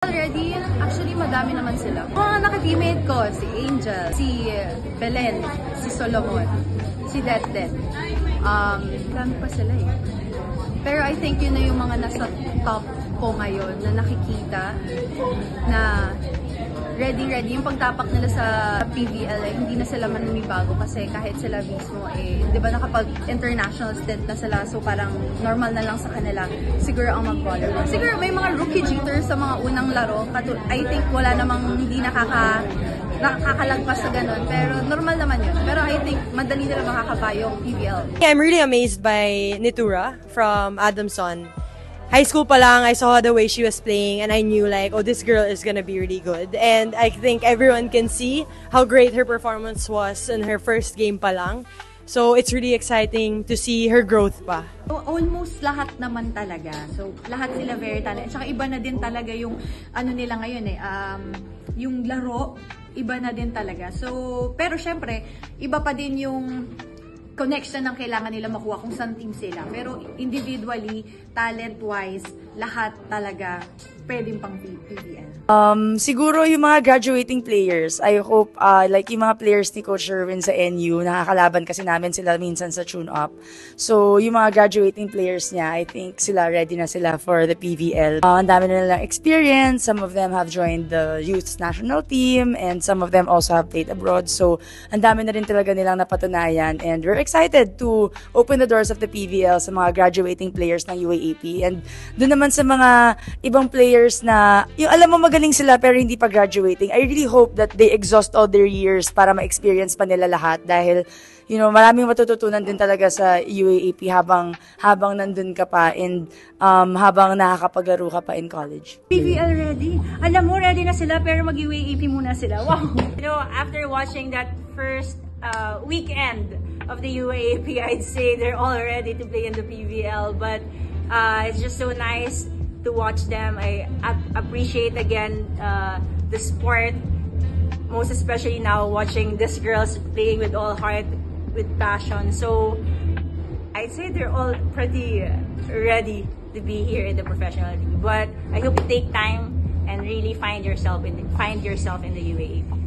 Already, actually madami naman sila. Mga naka-teammate ko, si Angel, si Belen, si Solomon, si Det. Dami pa sila eh. Pero I think yun na yung mga nasa top ko ngayon na nakikita na ready. Yung pagtapak nila sa PVL, eh, hindi na sila manunibago kasi kahit sila mismo, eh, di ba nakapag-international stint na sila, so parang normal na lang sa kanila siguro ang mag-volleyball. Siguro may mga rookie cheaters sa mga unang laro, I think wala namang hindi nakakalagpas sa ganun, pero normal naman yun. Pero I think madali nila makakapayong PVL. I'm really amazed by Nitura from Adamson. High school pa lang, I saw the way she was playing and I knew like, oh, this girl is gonna be really good. And I think everyone can see how great her performance was in her first game pa lang. So it's really exciting to see her growth pa. Almost lahat naman talaga. So lahat sila very talented. Tsaka iba na din talaga yung ano nila ngayon eh, yung laro, iba na din talaga. So, pero syempre, iba pa din yung connection ng kailangan nila makuha kung saan team sila. Pero individually, talent-wise, lahat talaga pwedeng pang PVL. Siguro yung mga graduating players, I hope, like yung mga players ni Coach Sherwin sa NU, nakakalaban kasi namin sila minsan sa tune-up. So, yung mga graduating players niya, I think sila ready na sila for the PVL. Ang dami na nilang experience, some of them have joined the youth national team, and some of them also have played abroad. So, ang dami na rin talaga nilang napatunayan, and we're excited to open the doors of the PVL sa mga graduating players ng UAAP. And doon naman sa mga ibang players na, yung alam mo magaling sila pero hindi pa graduating, I really hope that they exhaust all their years para ma-experience pa nila lahat dahil, you know, maraming matututunan din talaga sa UAAP habang nandun ka pa and habang nakakapaglaro ka pa in college. PVL ready? Alam mo, ready na sila pero mag-UAAP muna sila. Wow! You know, after watching that first weekend of the UAAP, I'd say they're all ready to play in the PVL, but it's just so nice to watch them. I appreciate again the sport, most especially now watching these girls playing with all heart, with passion. So I'd say they're all pretty ready to be here in the professional league. But I hope you take time and really find yourself in the UAAP.